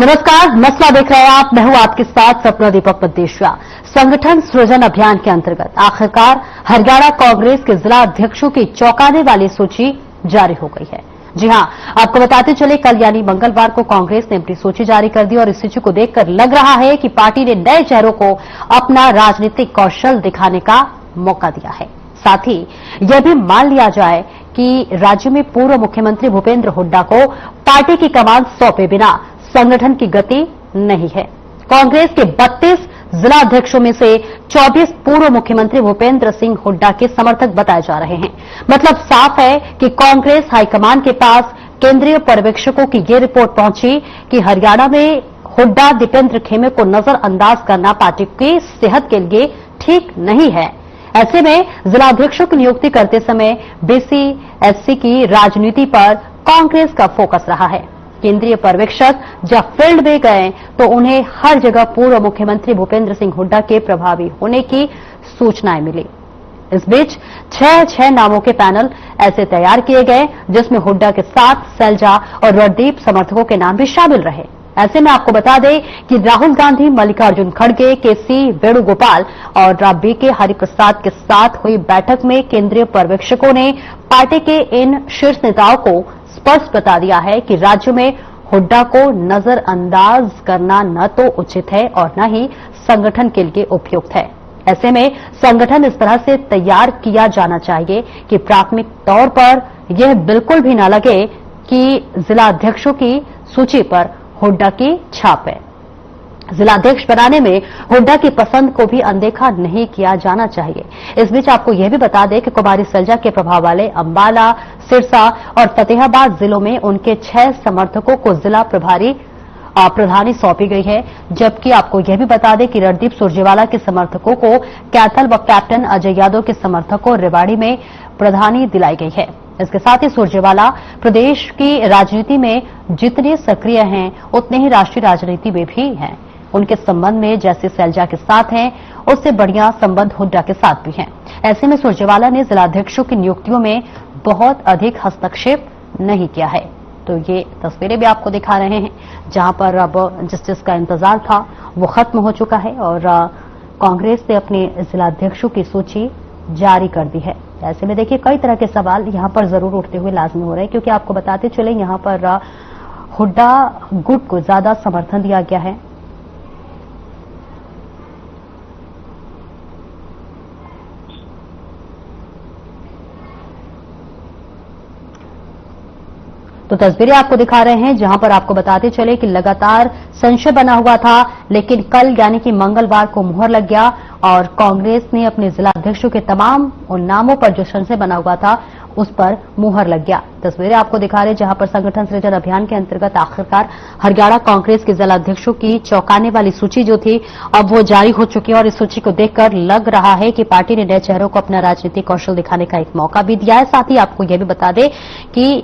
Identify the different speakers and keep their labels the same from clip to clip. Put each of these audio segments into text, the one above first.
Speaker 1: नमस्कार, मसला देख रहे हैं आप। मैं हूं आपके साथ सपना दीपक मद्देशिया। संगठन सृजन अभियान के अंतर्गत आखिरकार हरियाणा कांग्रेस के जिला अध्यक्षों की चौंकाने वाली सूची जारी हो गई है। जी हां, आपको बताते चले कल यानी मंगलवार को कांग्रेस ने अपनी सूची जारी कर दी और इस सूची को देखकर लग रहा है कि पार्टी ने नए चेहरों को अपना राजनीतिक कौशल दिखाने का मौका दिया है। साथ ही यह भी मान लिया जाए कि राज्य में पूर्व मुख्यमंत्री भूपेंद्र हुड्डा को पार्टी की कमान सौंपे बिना संगठन की गति नहीं है। कांग्रेस के 32 जिला अध्यक्षों में से 24 पूर्व मुख्यमंत्री भूपेंद्र सिंह हुड्डा के समर्थक बताए जा रहे हैं। मतलब साफ है कि कांग्रेस हाईकमान के पास केंद्रीय पर्यवेक्षकों की ये रिपोर्ट पहुंची कि हरियाणा में हुड्डा दीपेंद्र खेमे को नजरअंदाज करना पार्टी की सेहत के लिए ठीक नहीं है। ऐसे में जिला अध्यक्षों की नियुक्ति करते समय बीसी एससी की राजनीति पर कांग्रेस का फोकस रहा है। केंद्रीय पर्यवेक्षक जब फील्ड में गए तो उन्हें हर जगह पूर्व मुख्यमंत्री भूपेंद्र सिंह हुड्डा के प्रभावी होने की सूचनाएं मिली। इस बीच 6 नामों के पैनल ऐसे तैयार किए गए जिसमें हुड्डा के साथ सैलजा और रणदीप समर्थकों के नाम भी शामिल रहे। ऐसे में आपको बता दें कि राहुल गांधी, मल्लिकार्जुन खड़गे, केसी वेणुगोपाल और बीके हरिप्रसाद के साथ हुई बैठक में केंद्रीय पर्यवेक्षकों ने पार्टी के इन शीर्ष नेताओं को स्पष्ट बता दिया है कि राज्य में हुड्डा को नजरअंदाज करना न तो उचित है और न ही संगठन के लिए उपयुक्त है। ऐसे में संगठन इस तरह से तैयार किया जाना चाहिए कि प्राथमिक तौर पर यह बिल्कुल भी न लगे कि जिला अध्यक्षों की सूची पर हुड्डा की छाप है। जिलाध्यक्ष बनाने में हुड्डा की पसंद को भी अनदेखा नहीं किया जाना चाहिए। इस बीच आपको यह भी बता दें कि कुमारी सैलजा के प्रभाव वाले अंबाला, सिरसा और फतेहाबाद जिलों में उनके 6 समर्थकों को जिला प्रधानी सौंपी गई है। जबकि आपको यह भी बता दें कि रणदीप सुरजेवाला के समर्थकों को कैथल व कैप्टन अजय यादव के समर्थकों को रेवाड़ी में प्रधानी दिलाई गई है। इसके साथ ही सुरजेवाला प्रदेश की राजनीति में जितने सक्रिय हैं उतने ही राष्ट्रीय राजनीति में भी हैं। उनके संबंध में जैसे सैलजा के साथ हैं उससे बढ़िया संबंध हुड्डा के साथ भी हैं। ऐसे में सुरजेवाला ने जिलाध्यक्षों की नियुक्तियों में बहुत अधिक हस्तक्षेप नहीं किया है। तो ये तस्वीरें भी आपको दिखा रहे हैं जहां पर अब जिसका इंतजार था वो खत्म हो चुका है और कांग्रेस ने अपने जिलाध्यक्षों की सूची जारी कर दी है। ऐसे में देखिए कई तरह के सवाल यहां पर जरूर उठते हुए लाजमी हो रहे हैं, क्योंकि आपको बताते चले यहां पर हुड्डा गुट को ज्यादा समर्थन दिया गया है। तो तस्वीरें आपको दिखा रहे हैं जहां पर आपको बताते चले कि लगातार संशय बना हुआ था, लेकिन कल यानी कि मंगलवार को मुहर लग गया और कांग्रेस ने अपने जिला अध्यक्षों के तमाम उन नामों पर जो संशय बना हुआ था उस पर मुहर लग गया। तस्वीरें आपको दिखा रहे हैं जहां पर संगठन सृजन अभियान के अंतर्गत आखिरकार हरियाणा कांग्रेस के जिला अध्यक्षों की चौंकाने वाली सूची जो थी अब वो जारी हो चुकी है और इस सूची को देखकर लग रहा है कि पार्टी ने नए चेहरों को अपना राजनीतिक कौशल दिखाने का एक मौका भी दिया है। साथ ही आपको यह भी बता दें कि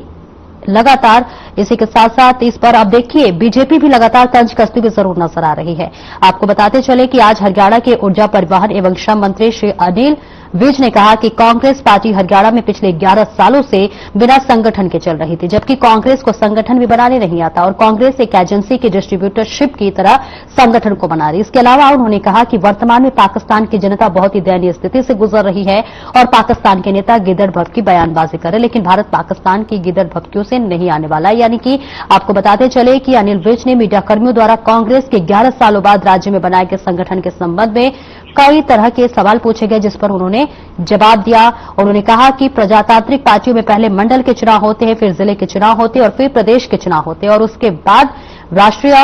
Speaker 1: लगातार इसी के साथ साथ इस पर अब देखिए बीजेपी भी लगातार तंज कसती हुई जरूर नजर आ रही है। आपको बताते चले कि आज हरियाणा के ऊर्जा, परिवहन एवं श्रम मंत्री श्री अनिल विज ने कहा कि कांग्रेस पार्टी हरियाणा में पिछले 11 सालों से बिना संगठन के चल रही थी, जबकि कांग्रेस को संगठन भी बनाने नहीं आता और कांग्रेस एक एजेंसी की डिस्ट्रीब्यूटरशिप की तरह संगठन को बना रही। इसके अलावा उन्होंने कहा कि वर्तमान में पाकिस्तान की जनता बहुत ही दयनीय स्थिति से गुजर रही है और पाकिस्तान के नेता गिदड़ भक्त की बयानबाजी करे, लेकिन भारत पाकिस्तान की गिदड़ भक्तियों से नहीं आने वाला। यानी कि आपको बताते चले कि अनिल विज ने मीडियाकर्मियों द्वारा कांग्रेस के 11 सालों बाद राज्य में बनाए गए संगठन के संबंध में कई तरह के सवाल पूछे गए, जिस पर उन्होंने जवाब दिया। उन्होंने कहा कि प्रजातांत्रिक पार्टियों में पहले मंडल के चुनाव होते हैं, फिर जिले के चुनाव होते हैं और फिर प्रदेश के चुनाव होते हैं और उसके बाद राष्ट्रीय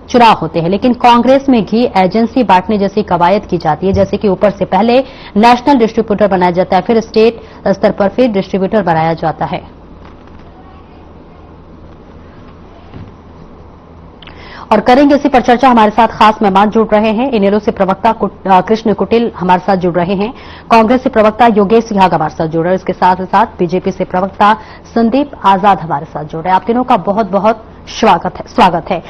Speaker 1: चुनाव होते हैं, लेकिन कांग्रेस में भी एजेंसी बांटने जैसी कवायद की जाती है, जैसे कि ऊपर से पहले नेशनल डिस्ट्रीब्यूटर बनाया जाता है, फिर स्टेट स्तर पर फिर डिस्ट्रीब्यूटर बनाया जाता है। और करेंगे इसी पर चर्चा। हमारे साथ खास मेहमान जुड़ रहे हैं। इनेलो से प्रवक्ता कृष्ण कुटिल हमारे साथ जुड़ रहे हैं, कांग्रेस से प्रवक्ता योगेश सिहाग हमारे साथ जुड़ रहे हैं, इसके साथ ही साथ बीजेपी से प्रवक्ता संदीप आजाद हमारे साथ जुड़ रहे हैं। आप तीनों का बहुत बहुत स्वागत है।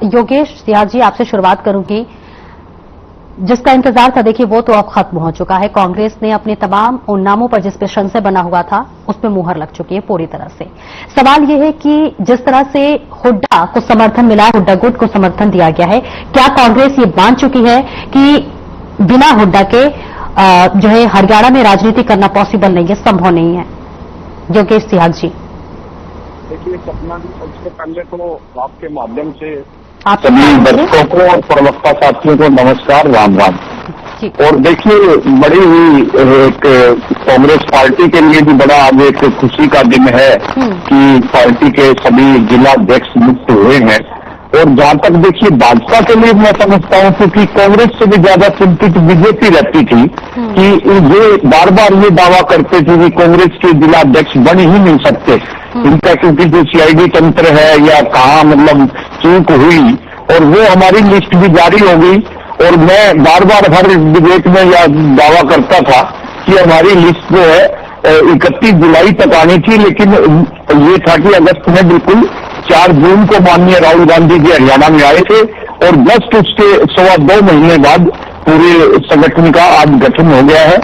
Speaker 1: योगेश सिहाग जी, आपसे शुरुआत करूंगी। जिसका इंतजार था देखिए वो तो अब खत्म हो चुका है। कांग्रेस ने अपने तमाम उन नामों पर जिस पे संशय बना हुआ था उस पर मुहर लग चुकी है पूरी तरह से। सवाल ये है कि जिस तरह से हुड्डा को समर्थन मिला है, हुड्डा गुट को समर्थन दिया गया है, क्या कांग्रेस ये मान चुकी है कि बिना हुड्डा के जो है हरियाणा में राजनीति करना पॉसिबल नहीं है, संभव नहीं है? योगेश सिहाग जी।
Speaker 2: देखिए सपना जी, सबसे पहले तो आपके माध्यम से
Speaker 1: आप
Speaker 2: सभी दर्शकों को और प्रवक्ता साथियों को नमस्कार, राम राम। और देखिए बड़ी ही एक कांग्रेस पार्टी के लिए भी बड़ा आज एक खुशी का दिन है कि पार्टी के सभी जिला अध्यक्ष मुक्त हुए हैं। और जहां तक देखिए भाजपा के लिए मैं समझता हूं क्योंकि कांग्रेस से भी ज्यादा चिंतित बीजेपी रहती थी कि ये बार बार ये दावा करते थे कि कांग्रेस के जिला अध्यक्ष बन ही नहीं सकते इनका, क्योंकि जो सीआईडी तंत्र है या कहाँ मतलब चूक हुई, और वो हमारी लिस्ट भी जारी हो गई। और मैं बार बार हर डिबेट में यह दावा करता था कि हमारी लिस्ट जो है 31 जुलाई तक आनी थी, लेकिन ये था कि अगस्त में बिल्कुल 4 जून को माननीय राहुल गांधी जी हरियाणा में आए थे और जस्ट उसके 2.25 महीने बाद पूरे संगठन का आज गठन हो गया है।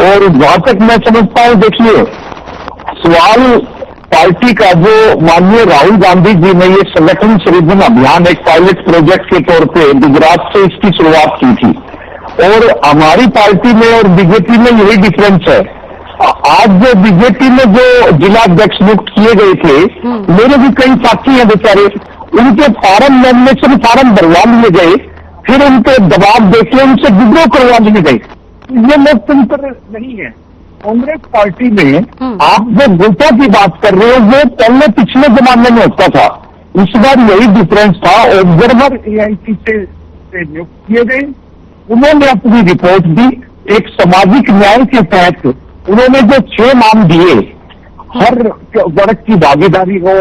Speaker 2: और जहां तक मैं समझता हूं, देखिए सवाल पार्टी का जो माननीय राहुल गांधी जी ने ये संगठन सृजन अभियान एक पायलट प्रोजेक्ट के तौर पे गुजरात से इसकी शुरुआत की थी, और हमारी पार्टी में और बीजेपी में यही डिफरेंस है। आज जो बीजेपी में जो जिला अध्यक्ष नियुक्त किए गए थे, मेरे भी कई साथी हैं बेचारे, उनके फार्म नॉमिनेशन फार्म भरवा लिए गए, फिर उनके दबाव देके उनसे विद्रोह करवा लिए गए। ये लोकतंत्र नहीं है। कांग्रेस पार्टी में आप जो गुटों की बात कर रहे हो वो पहले पिछले जमाने में होता था, इस बार यही डिफरेंस था। ऑब्जर्वर एआईसी से नियुक्त किए गए, उन्होंने अपनी रिपोर्ट दी, एक सामाजिक न्याय के तहत उन्होंने जो 6 नाम दिए, हर वर्ग की भागीदारी हो,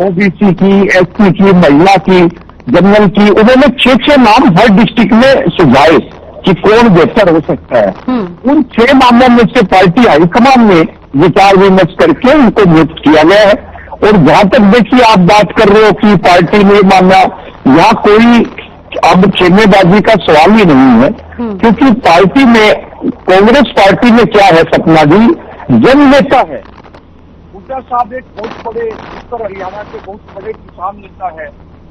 Speaker 2: ओबीसी की, एससी की, महिला की, जनरल की, उन्होंने 6 नाम हर डिस्ट्रिक्ट में सुझाए कि कौन बेहतर हो सकता है। उन 6 नामों में से पार्टी हाईकमान ने विचार विमर्श करके उनको नियुक्त किया गया है। और जहां तक देखिए आप बात कर रहे हो कि पार्टी ने माना, यहाँ कोई अब खेमेबाजी का सवाल ही नहीं है, क्योंकि पार्टी में, कांग्रेस पार्टी में क्या है सपना जी, जन नेता है। हुड्डा साहब एक बहुत बड़े उत्तर हरियाणा के बहुत बड़े किसान नेता है,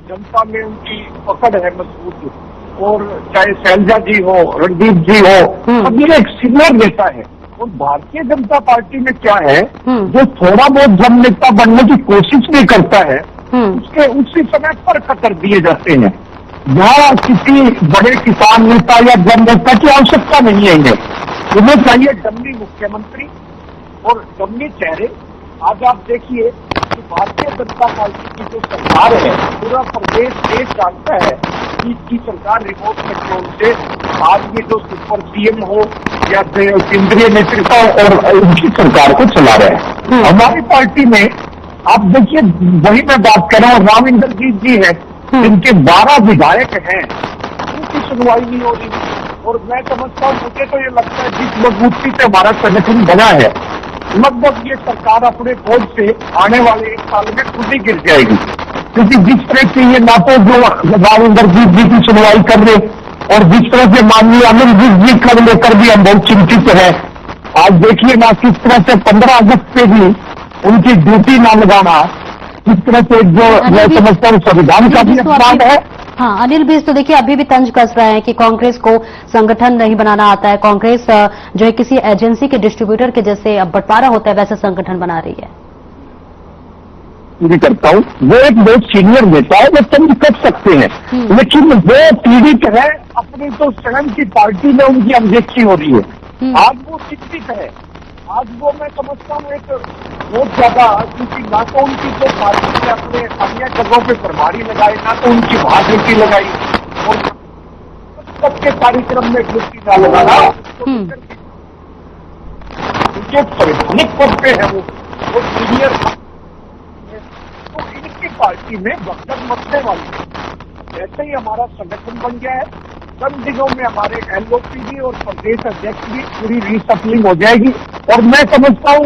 Speaker 2: जनता में उनकी पकड़ है मजबूत, और चाहे शैलजा जी हो, रणदीप जी हो, अब ये एक सीनियर नेता है। और भारतीय जनता पार्टी में क्या है, जो थोड़ा बहुत जन नेता बनने की कोशिश भी करता है, उसके उसी समय पर कतर दिए जाते हैं। यहाँ किसी बड़े किसान नेता या जन नेता की आवश्यकता नहीं है इन्हें, उन्हें चाहिए डम्मी मुख्यमंत्री और डम्मी चेहरे। आज आप देखिए कि भारतीय जनता पार्टी की जो सरकार है, पूरा प्रदेश देश जानता है कि इसकी सरकार रिमोट कंट्रोल से आज ये जो सुपर सीएम हो या केंद्रीय नेतृत्व और उनकी सरकार को चला रहे हैं। हमारी पार्टी में आप देखिए, वही मैं बात कर रहा हूँ, राम इंद्रजीत जी है, इनके 12 विधायक हैं, उनकी सुनवाई नहीं हो रही। और मैं समझता हूँ, मुझे तो ये लगता है जिस मजबूती से हमारा संगठन बना है, लगभग ये सरकार अपने बोझ से आने वाले 1 साल में खुद ही गिर जाएगी। क्योंकि जिस तरह से ये ना तो जो राम इंद्रजीत जी की सुनवाई कर रहे, और जिस तरह से माननीय अनिल विज जी कर लेकर भी हम बहुत चिंतित हैं। आज देखिए ना किस तरह से 15 अगस्त पे भी उनकी ड्यूटी ना लगाना, इस तरह से जो मैं समझता हूँ संविधान का भी अपमान है।
Speaker 1: हाँ, अनिल बीस तो देखिए अभी भी तंज कस रहे हैं कि कांग्रेस को संगठन नहीं बनाना आता है, कांग्रेस जो है किसी एजेंसी के डिस्ट्रीब्यूटर के जैसे अब बंटवारा होता है वैसे संगठन बना रही है।
Speaker 2: नहीं करता हूँ, वो एक बहुत सीनियर नेता है, वो तंज कर सकते हैं, लेकिन वो पीड़ित है अपनी तो स्वयं की पार्टी में उनकी अनदेखी हो रही है। आज वो चिंतित है, आज वो मैं समझता हूँ एक बहुत ज्यादा, क्योंकि ना तो उनकी जो पार्टी ने अपने अन्य जगहों पे प्रभारी लगाए, ना तो उनकी भाजपा लगाई, और सबके कार्यक्रम में ड्यूटी ना लगाना, जो संवैधानिक पद पे है वो सीनियर, तो इनकी पार्टी में वक्त मचने वाली है। जैसे ही हमारा संगठन बन गया है, चंद दिनों में हमारे एलओपी और प्रदेश अध्यक्ष की पूरी रीसफलिंग हो जाएगी। और मैं समझता हूँ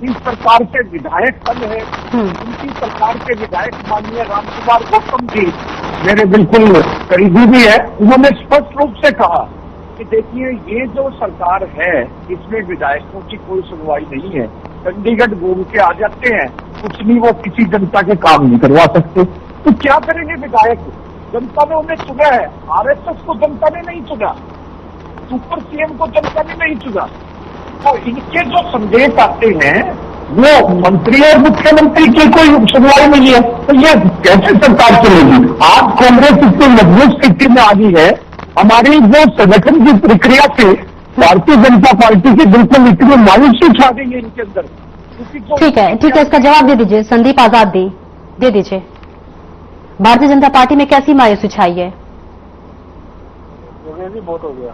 Speaker 2: इस सरकार के विधायक कल है, उनकी सरकार के विधायक माननीय रामकुमार गौतम जी मेरे बिल्कुल करीबी भी है, उन्होंने स्पष्ट रूप से कहा कि देखिए ये जो सरकार है इसमें विधायकों की कोई सुनवाई नहीं है। चंडीगढ़ घूम के आ जाते हैं, कुछ नहीं, वो किसी जनता के काम नहीं करवा सकते। तो क्या करेंगे विधायक? जनता ने उन्हें चुना है, आरएसएस को जनता ने नहीं चुना, सुपर सीएम को जनता ने नहीं चुना। तो इनके जो संदेश आते हैं वो मंत्री और मुख्यमंत्री की कोई सुनवाई नहीं है, तो ये कैसे सरकार चलेगी? आज कांग्रेस इतनी मजबूत स्थिति में आ गई है, हमारी जो संगठन की प्रक्रिया से भारतीय जनता पार्टी की बिल्कुल इतनी मायूसी छा गई है इनके अंदर।
Speaker 1: ठीक है, इसका जवाब दे दीजिए। संदीप आजाद दे दीजिए, भारतीय जनता पार्टी में कैसी मायूसी छाई है?
Speaker 3: जी बहुत हो गया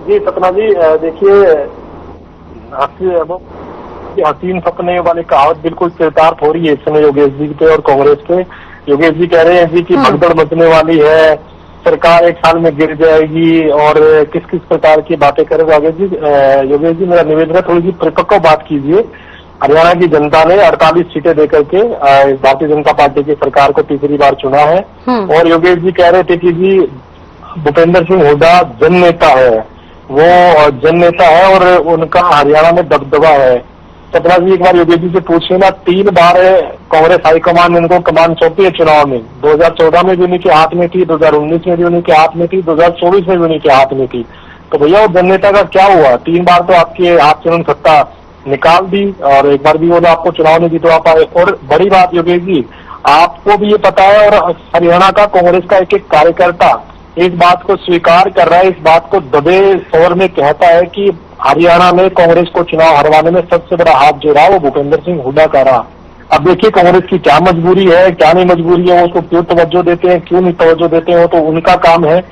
Speaker 3: जी सपना जी। देखिए हसीन सपने वाली कहावत बिल्कुल चरितार्थ हो रही है इस समय योगेश जी पे और कांग्रेस पे। योगेश जी कह रहे हैं जी कि भगदड़ मचने वाली है, सरकार 1 साल में गिर जाएगी और किस किस प्रकार की बातें करेगा योगेश जी मेरा निवेदन है थोड़ी सी परिपक्व बात कीजिए। हरियाणा की जनता ने 48 सीटें देकर के भारतीय जनता पार्टी की सरकार को तीसरी बार चुना है और योगेश जी कह रहे थे कि जी भूपेंद्र सिंह हुड्डा जन नेता है, वो जन नेता है और उनका हरियाणा में दबदबा है। सपना जी एक बार योगेश जी से पूछिए ना, 3 बार कांग्रेस हाईकमान ने उनको कमान सौंपी है चुनाव में। 2014 में भी उन्हीं के हाथ में थी, 2019 में भी उन्हीं के हाथ में थी, 2024 में भी उन्हीं के हाथ में थी। तो भैया वो जन नेता का क्या हुआ? 3 बार तो आपके हाथ से उन्होंने सत्ता निकाल दी और एक बार भी वो आपको चुनाव नहीं जितवा पाए। और बड़ी बात योगेश जी आपको भी ये पता है और हरियाणा का कांग्रेस का एक एक कार्यकर्ता इस बात को स्वीकार कर रहा है, इस बात को दबे स्वर में कहता है कि हरियाणा में कांग्रेस को चुनाव हरवाने में सबसे बड़ा हाथ जो रहा वो भूपेंद्र सिंह हुड्डा का रहा। अब देखिए कांग्रेस की क्या मजबूरी है, क्या नहीं मजबूरी है, वो उसको क्यों तवज्जो देते हैं, क्यों नहीं तवज्जो देते हैं, वो तो उनका काम है।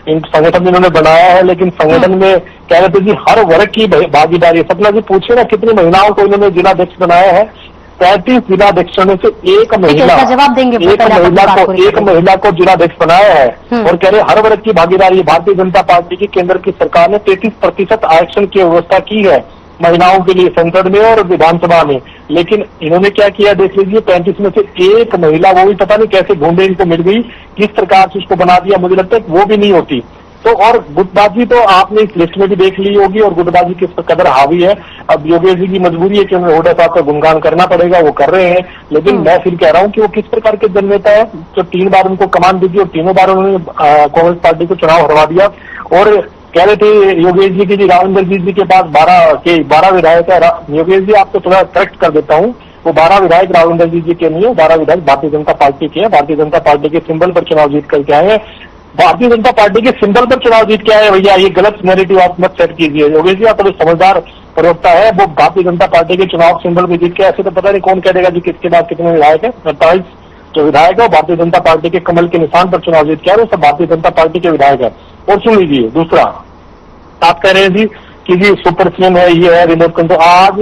Speaker 3: इन संगठन इन्होंने बनाया है, लेकिन संगठन में कह रहे थे जी हर वर्ग की भागीदारी है। सपना जी पूछिए ना कितनी महिलाओं को इन्होंने जिलाध्यक्ष बनाया है? 35 जिलाध्यक्षों में से एक महिला को जिलाध्यक्ष बनाया है और कह रहे हर वर्ग की भागीदारी। भारतीय जनता पार्टी की केंद्र की सरकार ने 33% आरक्षण की व्यवस्था की है महिलाओं के लिए संसद में और विधानसभा में, लेकिन इन्होंने क्या किया देख लीजिए, 35 में से एक महिला, वो भी पता नहीं कैसे ढूंढे इनको मिल गई, किस प्रकार से उसको बना दिया, मुझे लगता है वो भी नहीं होती। तो और गुटबाजी तो आपने इस लिस्ट में भी देख ली होगी और गुटबाजी किस कदर हावी है। अब योगेश जी की मजबूरी है कि उन्हें हुड्डा साहब का गुणगान करना पड़ेगा, वो कर रहे हैं, लेकिन मैं फिर कह रहा हूं कि वो किस प्रकार के जन नेता है जो 3 बार उनको कमान दी थी और तीनों बार उन्होंने कांग्रेस पार्टी को चुनाव हरवा दिया। और कह रहे थे योगेश जी की राविंदर जी के पास 12 विधायक है। योगेश जी आपको थोड़ा करेक्ट कर देता हूँ, वो 12 विधायक राविंदर जी के नहीं है, 12 विधायक भारतीय जनता पार्टी के हैं। भारतीय जनता पार्टी के सिंबल पर चुनाव जीत करके आए हैं। भारतीय जनता पार्टी के सिंबल पर चुनाव जीत के आए भैया, ये गलत नैरेटिव आप मत सेट कीजिए। योगेश जी आप थोड़े समझदार प्रवक्ता है, वो भारतीय जनता पार्टी के चुनाव सिंबल पर जीत के, ऐसे तो पता नहीं कौन कह देगा जी किसके बाद कितने विधायक है। 48 जो विधायक है भारतीय जनता पार्टी के कमल के निशान पर चुनाव जीत के आए, वो सब भारतीय जनता पार्टी के विधायक है। और सुन लीजिए दूसरा, आप कह रहे हैं जी कि जी सुपर सीएम है, ये है रिमोट कंट्रोल। आज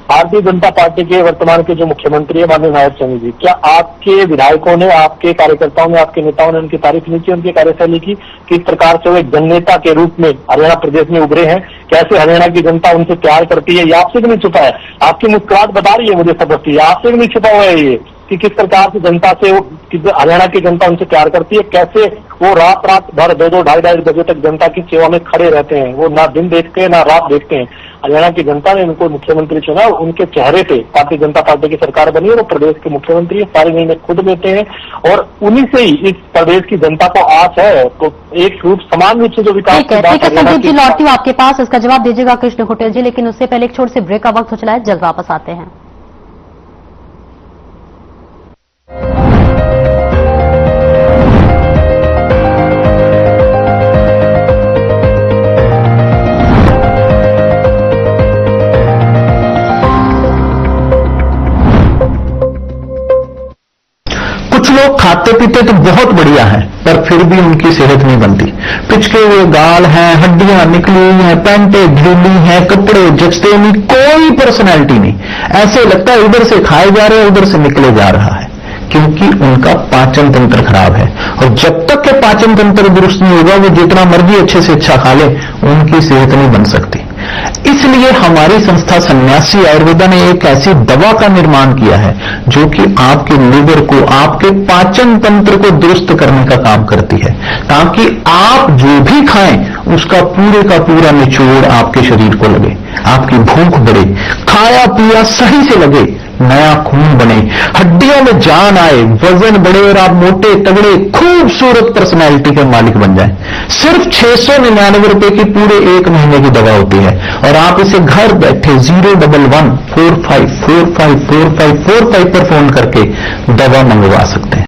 Speaker 3: भारतीय जनता पार्टी के वर्तमान के जो मुख्यमंत्री है माननीय नायब सिंह जी, क्या आपके विधायकों ने, आपके कार्यकर्ताओं ने, आपके नेताओं ने उनकी तारीफ नहीं की, उनकी कार्यशैली की? किस प्रकार से वो एक जननेता के रूप में हरियाणा प्रदेश में उभरे हैं, कैसे हरियाणा की जनता उनसे प्यार करती है, ये आपसे भी नहीं छुपा है। आपकी मुस्कुराहट बता रही है मुझे सब बस्ती, आपसे भी नहीं छुपा हुआ है ये कि किस प्रकार से जनता से हरियाणा की जनता उनसे प्यार करती है, कैसे वो रात भर 2-2, 2:30 बजे तक जनता की सेवा में खड़े रहते हैं। वो ना दिन देखते हैं ना रात देखते हैं। हरियाणा की जनता ने उनको मुख्यमंत्री चुना, उनके चेहरे पे भारतीय जनता पार्टी की सरकार बनी और वो प्रदेश के मुख्यमंत्री है, सारे निर्णय खुद लेते हैं और उन्हीं से ही इस प्रदेश की जनता को आस है। तो एक रूप समान रूप से जो विकास
Speaker 1: ठीक है संदीप जी, लौटती हूँ आपके पास, इसका जवाब दीजिएगा कृष्ण होटेल जी, लेकिन उससे पहले एक छोटे से ब्रेक का वक्त हो चला है, जल्द वापस आते हैं।
Speaker 4: लोग खाते पीते तो बहुत बढ़िया है, पर फिर भी उनकी सेहत नहीं बनती। पिचके हुए गाल हैं, हड्डियां निकली हुई हैं, पैंटें ढीली हैं, कपड़े जचते नहीं, कोई पर्सनैलिटी नहीं। ऐसे लगता है इधर से खाए जा रहे हैं उधर से निकले जा रहा है, क्योंकि उनका पाचन तंत्र खराब है। और जब तक के पाचन तंत्र दुरुस्त नहीं होगा, वो जितना मर्जी अच्छे से अच्छा खा ले, उनकी सेहत नहीं बन सकती। इसलिए हमारी संस्था सन्यासी आयुर्वेदा ने एक ऐसी दवा का निर्माण किया है जो कि आपके लिवर को, आपके पाचन तंत्र को दुरुस्त करने का काम करती है, ताकि आप जो भी खाएं उसका पूरे का पूरा निचोड़ आपके शरीर को लगे, आपकी भूख बढ़े, खाया पिया सही से लगे, नया खून बने, हड्डियों में जान आए, वजन बढ़े और आप मोटे तगड़े खूबसूरत पर्सनैलिटी के मालिक बन जाएं। सिर्फ 699 रुपए की पूरे 1 महीने की दवा होती है और आप इसे घर बैठे 01145454545 पर फोन करके दवा मंगवा सकते हैं।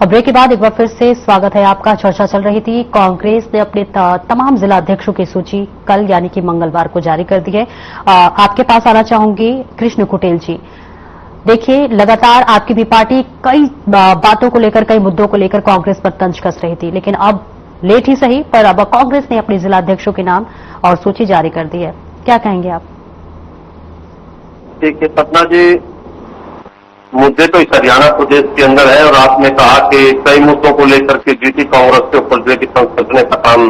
Speaker 1: और ब्रेक के बाद एक बार फिर से स्वागत है आपका। चर्चा चल रही थी, कांग्रेस ने अपने तमाम जिला अध्यक्षों की सूची कल यानी कि मंगलवार को जारी कर दी है। आपके पास आना चाहूंगी कृष्ण कुटेल जी। देखिए, लगातार आपकी भी पार्टी कई बातों को लेकर, कई मुद्दों को लेकर कांग्रेस पर तंज कस रही थी, लेकिन अब लेट ही सही पर अब कांग्रेस ने अपने जिला अध्यक्षों के नाम और सूची जारी कर दी है। क्या कहेंगे आप?
Speaker 5: देखिए सपना जी, मुद्दे तो इस हरियाणा प्रदेश के अंदर है और आपने कहा कि कई मुद्दों को लेकर के जीती कांग्रेस के ऊपर जो है कि संसदने का काम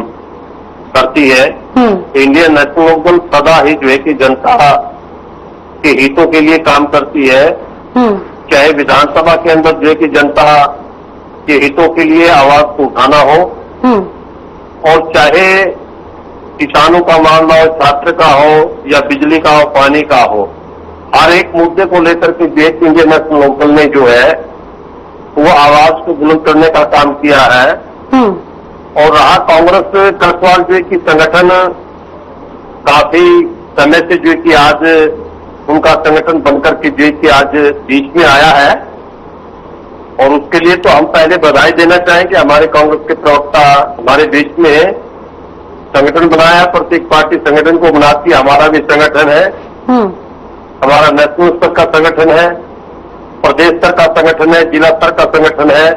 Speaker 5: करती है। इंडियन नेशनल लोकदल सदा ही जो है कि जनता के हितों के लिए काम करती है, चाहे विधानसभा के अंदर जो है कि जनता के हितों के लिए आवाज को उठाना हो और चाहे किसानों का मामला हो, छात्र का हो या बिजली का हो, पानी का हो, हर एक मुद्दे को लेकर के देश इंडियन नेशनल लोकदल ने जो है वो आवाज को बुलंद करने का काम किया है। और रहा कांग्रेस का सवाल जो है कि संगठन काफी समय से जो है कि आज उनका संगठन बनकर के जो है कि आज बीच में आया है और उसके लिए तो हम पहले बधाई देना चाहेंगे। हमारे कांग्रेस के प्रवक्ता हमारे बीच में संगठन बनाया, प्रत्येक पार्टी संगठन को बनाती है, हमारा भी संगठन है, हमारा नेशनल स्तर का संगठन है, प्रदेश स्तर का संगठन है, जिला स्तर का संगठन है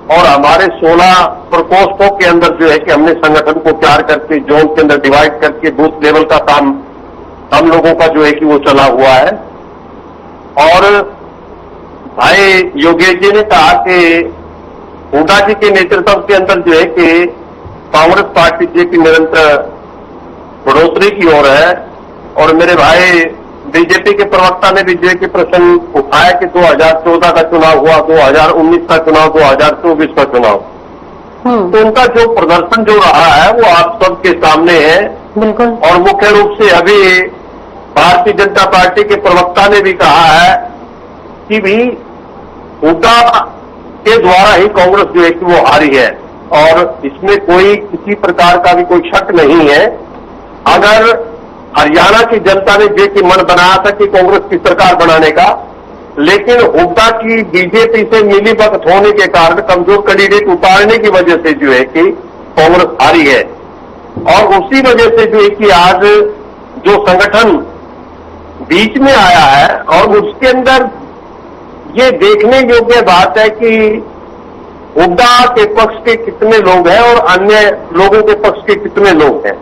Speaker 5: और हमारे 16 प्रकोष्ठों के अंदर जो है कि हमने संगठन को तैयार करके जोन के अंदर डिवाइड करके बूथ लेवल का काम हम लोगों का जो है कि वो चला हुआ है। और भाई योगेश जी ने कहा कि हुड्डा जी के नेतृत्व के अंदर जो है कि कांग्रेस पार्टी जो कि निरंतर बढ़ोतरी की ओर है और मेरे भाई बीजेपी के प्रवक्ता ने भी जो कि प्रश्न उठाया कि 2014 का चुनाव हुआ, 2019 का चुनाव, 2024 का चुनाव, तो उनका जो प्रदर्शन जो रहा है वो आप सबके सामने है।
Speaker 1: बिल्कुल।
Speaker 5: और मुख्य रूप से अभी भारतीय जनता पार्टी के प्रवक्ता ने भी कहा है कि भी हुड्डा के द्वारा ही कांग्रेस जो है कि वो हारी है और इसमें कोई किसी प्रकार का भी कोई शक नहीं है। अगर हरियाणा की जनता ने जो कि मन बनाया था कि कांग्रेस की सरकार बनाने का, लेकिन हुड्डा की बीजेपी से मिलीभगत होने के कारण कमजोर कैंडिडेट उतारने की वजह से जो है कि कांग्रेस हारी है और उसी वजह से जो है कि आज जो संगठन बीच में आया है और उसके अंदर ये देखने योग्य बात है कि हुड्डा के पक्ष के कितने लोग हैं और अन्य लोगों के पक्ष के कितने लोग हैं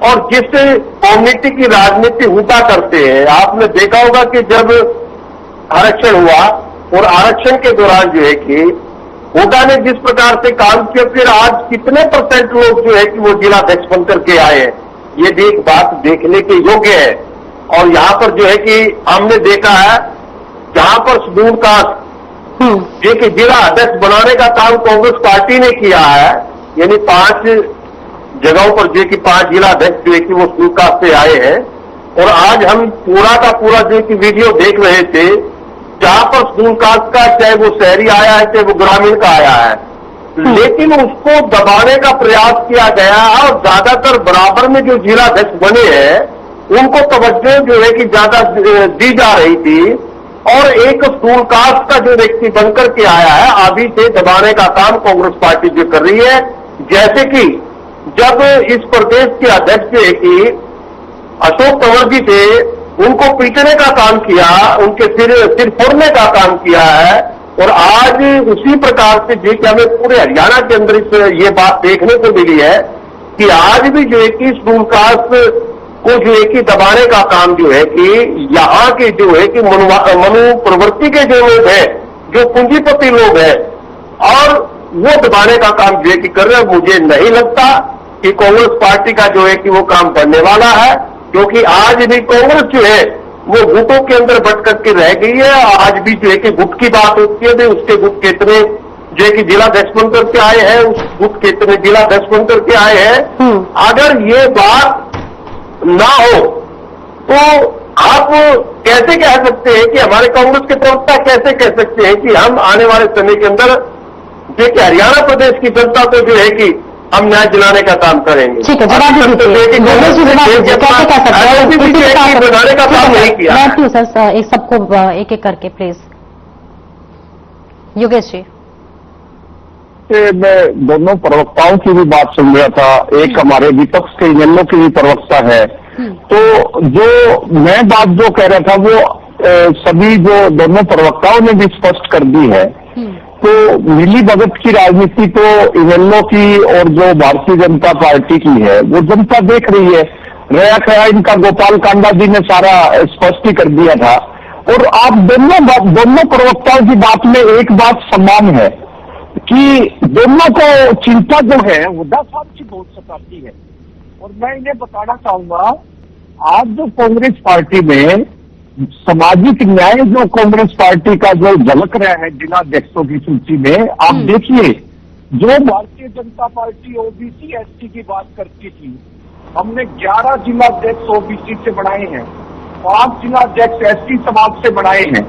Speaker 5: और जिस कम्युनिटी की राजनीति हुड्डा करते हैं। आपने देखा होगा कि जब आरक्षण हुआ और आरक्षण के दौरान जो है कि हुड्डा ने जिस प्रकार से काम किया, फिर आज कितने % लोग जो है कि वो जिलाध्यक्ष बन करके आए हैं, ये भी एक बात देखने के योग्य है। और यहाँ पर जो है कि हमने देखा है जहां पर शेड्यूल कास्ट जो कि जिला अध्यक्ष बनाने का काम कांग्रेस पार्टी ने किया है, यानी 5 जगहों पर जो कि 5 जिला अध्यक्ष जो है कि वो शेड्यूल कास्ट से आए हैं और आज हम पूरा का पूरा जो कि वीडियो देख रहे थे जहां पर शेड्यूल कास्ट का चाहे वो शहरी आया है चाहे वो ग्रामीण का आया है, लेकिन उसको दबाने का प्रयास किया गया और ज्यादातर बराबर में जो जिला अध्यक्ष बने हैं उनको तवज्जो जो है कि ज्यादा दी जा रही थी और एक शेड्यूल कास्ट का जो व्यक्ति बनकर के आया है अभी से दबाने का काम कांग्रेस पार्टी जो कर रही है। जैसे कि जब इस प्रदेश के अध्यक्ष जो है कि अशोक तंवर जी थे, उनको पीटने का काम किया, उनके सिर फोड़ने का काम किया है, और आज उसी प्रकार से जो कि हमें पूरे हरियाणा के अंदर ये बात देखने को मिली है कि आज भी जो है कि शेड्यूल कास्ट को जो है कि दबाने का काम जो है कि यहाँ के जो है कि मनु प्रवृत्ति के जो लोग हैं, जो पूंजीपति लोग हैं, और वो दबाने का काम जो है कि कर रहे हैं। मुझे नहीं लगता कि कांग्रेस पार्टी का जो है कि वो काम बनने वाला है, क्योंकि आज भी कांग्रेस जो है वो गुटों के अंदर बट करके रह गई है। आज भी जो है कि गुट की बात होती है, तो उसके गुट कितने जो है कि जिला अध्यक्ष बन करके आए हैं, उस गुट कितने जिला अध्यक्ष बन करके आए हैं। अगर ये बात ना हो तो आप कैसे कह सकते हैं कि हमारे कांग्रेस के प्रवक्ता कैसे कह सकते हैं कि हम आने वाले समय के अंदर जो कि हरियाणा प्रदेश की जनता को जो है कि हम न्याय दिलाने का काम करेंगे।
Speaker 1: ठीक है, जवाब दीजिए।
Speaker 5: बनाने का काम नहीं किया।
Speaker 1: सर एक सबको एक एक करके प्लीज। योगेश जी,
Speaker 2: मैं दोनों प्रवक्ताओं की भी बात सुन रहा था, एक हमारे विपक्ष के इनेलो की भी प्रवक्ता है, तो जो मैं बात जो कह रहा था वो सभी जो दोनों प्रवक्ताओं ने भी स्पष्ट कर दी है। तो मिली भगत की राजनीति तो इनेलो की और जो भारतीय जनता पार्टी की है वो जनता देख रही है। रया खया इनका गोपाल कांडा जी ने सारा स्पष्ट ही कर दिया था। और आप दोनों प्रवक्ताओं की बात में एक बात समान है कि दोनों को चिंता जो है वो 10 साल की बहुत सताती है। और मैं इन्हें बताना चाहूंगा, आज जो कांग्रेस पार्टी में सामाजिक न्याय जो कांग्रेस पार्टी का जो झलक रहा है जिला अध्यक्षों की सूची में, आप देखिए जो Bharatiya Janata party OBC ST की बात करती थी, हमने 11 जिला अध्यक्ष ओबीसी से बनाए हैं, 5 जिला अध्यक्ष एसटी समाज से बनाए हैं।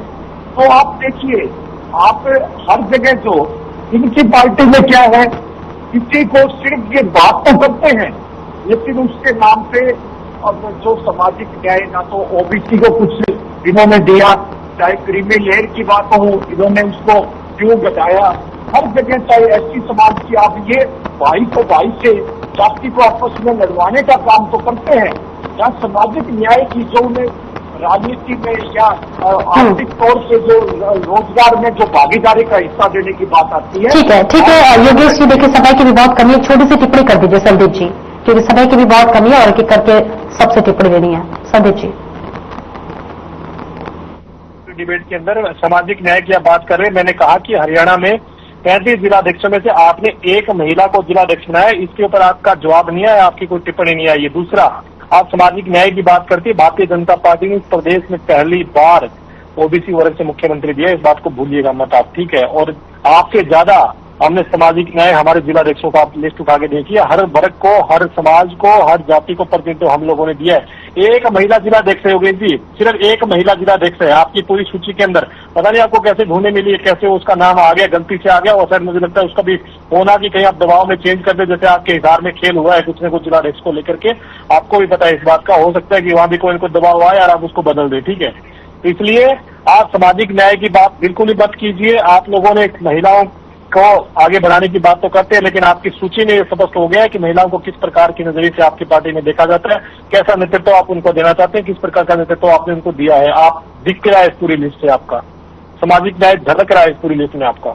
Speaker 2: तो आप देखिए, आप हर जगह जो इनकी पार्टी में क्या है, किसी को सिर्फ ये बात तो करते हैं लेकिन उसके नाम पे अब जो सामाजिक न्याय ना तो ओबीसी को कुछ इन्होंने दिया, चाहे क्रीमी लेयर की बात हो इन्होंने उसको क्यों बताया, हर जगह चाहे एसटी समाज की, आप ये भाई को भाई से जाति को आपस में लड़वाने का काम तो करते हैं। या सामाजिक न्याय की जो उन्हें राजनीति में या आर्थिक तौर से जो रोजगार में जो भागीदारी का हिस्सा देने की बात आती है।
Speaker 1: ठीक है योगेश जी, देखिए समय की भी बहुत कमी है, छोटी सी टिप्पणी कर दीजिए संदीप जी, क्योंकि समय की भी बहुत कमी है और एक एक करके सबसे टिप्पणी देनी है। संदीप जी,
Speaker 3: डिबेट के अंदर सामाजिक न्याय की आप बात कर रहे हैं, मैंने कहा कि हरियाणा में 35 जिलाध्यक्षों में से आपने एक महिला को जिलाध्यक्ष बनाया, इसके ऊपर आपका जवाब नहीं आया, आपकी कोई टिप्पणी नहीं आई है। दूसरा, आप सामाजिक न्याय की बात करती है, भारतीय जनता पार्टी ने इस प्रदेश में पहली बार ओबीसी वर्ग से मुख्यमंत्री दिया, इस बात को भूलिएगा मत आप, ठीक है। और आपसे ज्यादा हमने सामाजिक न्याय हमारे जिलाध्यक्षों का आप लिस्ट उठा के देखिए, हर वर्ग को, हर समाज को, हर जाति को प्रतिनिधित्व हम लोगों ने दिया है। एक महिला जिलाध्यक्ष है योगेश जी, सिर्फ एक महिला जिलाध्यक्ष है आपकी पूरी सूची के अंदर। पता नहीं आपको कैसे ढूंढने मिली है, कैसे उसका नाम आ गया, गलती से आ गया, और शायद मुझे लगता है उसका भी होना कि कहीं आप दबाव में चेंज कर दे, जैसे आपके हिसार में खेल हुआ है कुछ न कुछ जिलाध्यक्ष को लेकर के, आपको भी पता है इस बात का, हो सकता है कि वहां भी कोई इनको दबाव आए और आप उसको बदल दे, ठीक है। इसलिए आप सामाजिक न्याय की बात बिल्कुल ही मत कीजिए। आप लोगों ने महिलाओं को आगे बढ़ाने की बात तो करते हैं, लेकिन आपकी सूची में स्पष्ट हो गया है कि महिलाओं को किस प्रकार की नजरिए से आपकी पार्टी में देखा जाता है, कैसा नेतृत्व आप उनको देना चाहते हैं, किस प्रकार का नेतृत्व आपने उनको दिया है। आप दिख रहा है इस पूरी लिस्ट से, आपका सामाजिक न्याय झलक रहा है इस पूरी लिस्ट में आपका।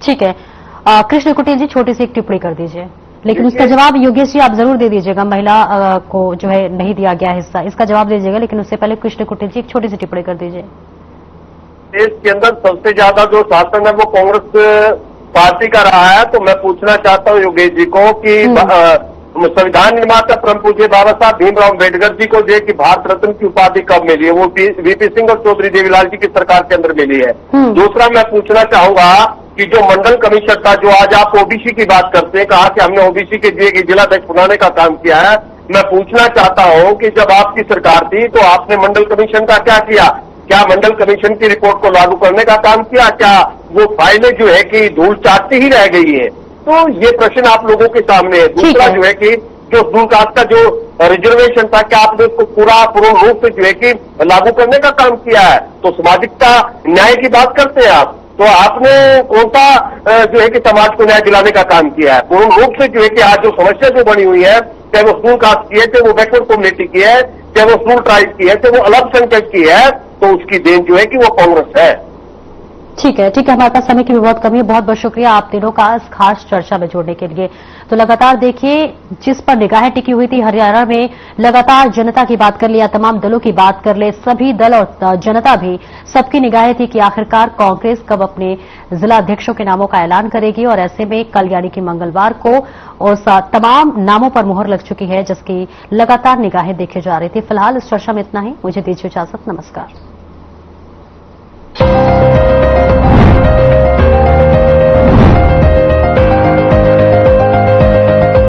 Speaker 1: ठीक है, कृष्ण कुटिल जी छोटी सी एक टिप्पणी कर दीजिए, लेकिन उसका जवाब योगेश जी आप जरूर दे दीजिएगा। महिला को जो है नहीं दिया गया हिस्सा, इसका जवाब दे दीजिएगा, लेकिन उससे पहले कृष्ण कुटिल जी एक छोटी सी टिप्पणी कर दीजिए।
Speaker 5: देश के अंदर सबसे ज्यादा जो शासन है वो कांग्रेस पार्टी का रहा है, तो मैं पूछना चाहता हूँ योगेश जी को कि संविधान निर्माता परम पूज्य बाबा साहब भीमराव अम्बेडकर जी को जो है कि भारत रत्न की उपाधि कब मिली है? वो वीपी सिंह और चौधरी देवीलाल जी की सरकार के अंदर मिली है। दूसरा, मैं पूछना चाहूंगा कि जो मंडल कमीशन था, जो आज आप ओबीसी की बात करते हैं, कहा कि हमने ओबीसी के लिए जिलाध्यक्ष बनाने का काम किया है, मैं पूछना चाहता हूं कि जब आपकी सरकार थी तो आपने मंडल कमीशन का क्या किया? क्या मंडल कमीशन की रिपोर्ट को लागू करने का काम किया? क्या वो फाइलें जो है कि धूल चाटती ही रह गई है? तो ये प्रश्न आप लोगों के सामने है। दूसरा जो है कि जो शेड्यूल कास्ट का जो रिजर्वेशन था, क्या आपने उसको पूर्ण रूप से जो है कि लागू करने का काम किया है? तो सामाजिकता न्याय की बात करते हैं आप, तो आपने कौन सा जो है कि समाज को न्याय दिलाने का काम किया है? पूर्ण रूप से जो है कि आज जो समस्या जो बनी हुई है, चाहे वो शेड्यूल कास्ट की है, चाहे वो बैकवर्ड कम्युनिटी की है, चाहे वो शेड्यूल ट्राइब की है, चाहे वो अल्पसंख्यक की है, तो उसकी देन जो है कि वो कांग्रेस है।
Speaker 1: ठीक है, हमारे पास समय की भी बहुत कमी है। बहुत बहुत शुक्रिया आप तीनों का इस खास चर्चा में जोड़ने के लिए। तो लगातार देखिए, जिस पर निगाहें टिकी हुई थी हरियाणा में, लगातार जनता की बात कर लिया, तमाम दलों की बात कर ले, सभी दल और जनता भी, सबकी निगाहें थी कि आखिरकार कांग्रेस कब अपने जिला अध्यक्षों के नामों का ऐलान करेगी। और ऐसे में कल यानी कि मंगलवार को और तमाम नामों पर मुहर लग चुकी है, जिसकी लगातार निगाहें देखी जा रही थी। फिलहाल इस चर्चा में इतना ही। मुझे दीजिए इजाजत। नमस्कार।